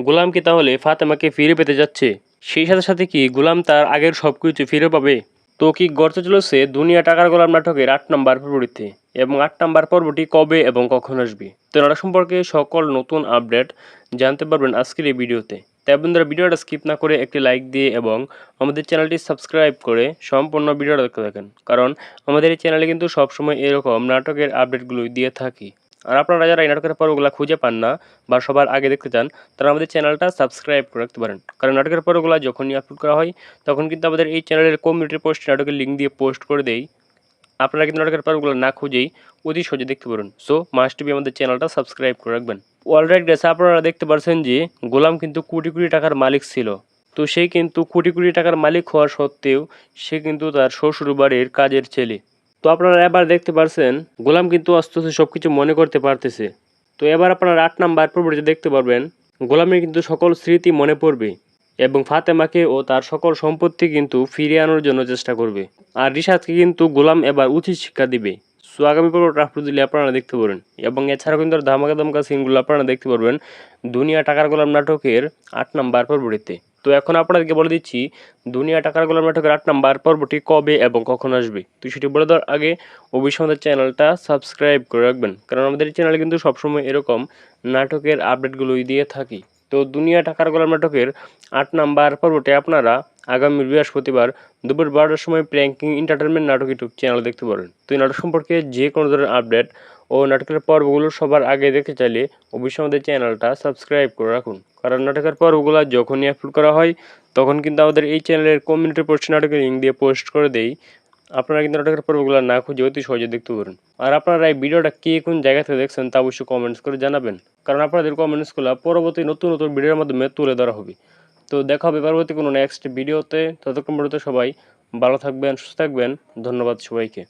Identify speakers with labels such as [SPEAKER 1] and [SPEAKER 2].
[SPEAKER 1] গোলাম কি তাহলে ফাতেমাকে ফিরে পেতে যাচ্ছে? সেই সাথে সাথে কি গোলাম তার আগের সবকিছু ফিরে পাবে? তো কি গড়তে চলেছে দুনিয়া টাকার গোলাম নাটকের ৮ নম্বর পর্বটিতে, এবং ৮ নম্বর পর্বটি কবে এবং কখন আসবে? তো নাটক সম্পর্কে সকল নতুন আপডেট জানতে পারবেন আজকের এই ভিডিওতে। তাই বন্ধুরা, ভিডিওটা স্কিপ না করে একটি লাইক দিয়ে এবং আমাদের চ্যানেলটি সাবস্ক্রাইব করে সম্পূর্ণ ভিডিওটা দেখতে থাকেন, কারণ আমাদের এই চ্যানেলে কিন্তু সবসময় এরকম নাটকের আপডেটগুলো দিয়ে থাকি। আর আপনারা যারা এই নাটকের পর্বগুলো খুঁজে পান না বা সবার আগে দেখতে চান, তারা আমাদের চ্যানেলটা সাবস্ক্রাইব করে রাখতে পারেন, কারণ নাটকের পর্বগুলো যখনই আপলোড করা হয় তখন কিন্তু আমাদের এই চ্যানেলের কমিউনিটি পোস্ট নাটকের লিঙ্ক দিয়ে পোস্ট করে দেই। আপনারা কিন্তু নাটকের পর্বগুলো না খুঁজেই অতি সহজে দেখতে পারেন। সো মাস্ট বি আমাদের চ্যানেলটা সাবস্ক্রাইব করে রাখবেন। অলরাইট গাইস, আপনারা দেখতে পাচ্ছেন যে গোলাম কিন্তু কোটি কোটি টাকার মালিক ছিল। তো সে কিন্তু কোটি কোটি টাকার মালিক হওয়া সত্ত্বেও সে কিন্তু তার শ্বশুর বাড়ির কাজের ছেলে। তো আপনারা এবার দেখতে পারছেন গোলাম কিন্তু আস্তে আস্তে সব কিছু মনে করতে পারতেছে। তো এবার আপনারা ৮ নাম্বার পর্বটিতে দেখতে পারবেন গোলামের কিন্তু সকল স্মৃতি মনে পড়বে এবং ফাতেমাকে ও তার সকল সম্পত্তি কিন্তু ফিরিয়ে আনার জন্য চেষ্টা করবে। আর রিশাদকে কিন্তু গোলাম এবার উচিত শিক্ষা দিবে। সো আগামী পর্বটা আপলোড দিলে আপনারা দেখতে পারবেন, এবং এছাড়াও কিন্তু ধামাকা ধামাকা সিনগুলো আপনারা দেখতে পারবেন দুনিয়া টাকার গোলাম নাটকের ৮ নাম্বার পর্বটিতে। তো এখন আপনাদেরকে বলে দিচ্ছি দুনিয়া টাকার গোলাম নাটকের ৮ নাম্বার পর্বটি কবে এবং কখন আসবে। তো সেটি বলে দেওয়ার আগে অবশ্যই আমাদের চ্যানেলটা সাবস্ক্রাইব করে রাখবেন, কারণ আমাদের এই চ্যানেলে কিন্তু সবসময় এরকম নাটকের আপডেটগুলোই দিয়ে থাকি। তো দুনিয়া টাকার গোলাম নাটকের ৮ নাম্বার পর্বটি আপনারা আগামী বৃহস্পতিবার দুপুর ১২টার সময় প্র্যাঙ্কিং এন্টারটেনমেন্ট নাটক ইউটিউব চ্যানেল দেখতে পারেন। তো এই নাটক সম্পর্কে যে কোনো ধরনের আপডেট ও নাটকের পর্বগুলো সবার আগে দেখতে চাইলে অবশ্যই আমাদের চ্যানেলটা সাবস্ক্রাইব করে রাখুন, কারণ নাটকের পর্বগুলো যখনই আপলোড করা হয় তখন কিন্তু আমাদের এই চ্যানেলের কমিউনিটি পোস্ট নাটকের লিঙ্ক দিয়ে পোস্ট করে দেই। আপনারা কিন্তু নাটকের পর্বগুলো না খুঁজে অতি সহজে দেখতে পারেন। আর আপনারা এই ভিডিওটা কে কোন জায়গা থেকে দেখছেন তা অবশ্যই কমেন্টস করে জানাবেন, কারণ আপনাদের কমেন্টসগুলো পরবর্তী নতুন নতুন ভিডিওর মাধ্যমে তুলে ধরা হবে। তো দেখা হবে পরবর্তী কোনো নেক্সট ভিডিওতে। ততক্ষণ পর্যন্ত সবাই ভালো থাকবেন, সুস্থ থাকবেন। ধন্যবাদ সবাইকে।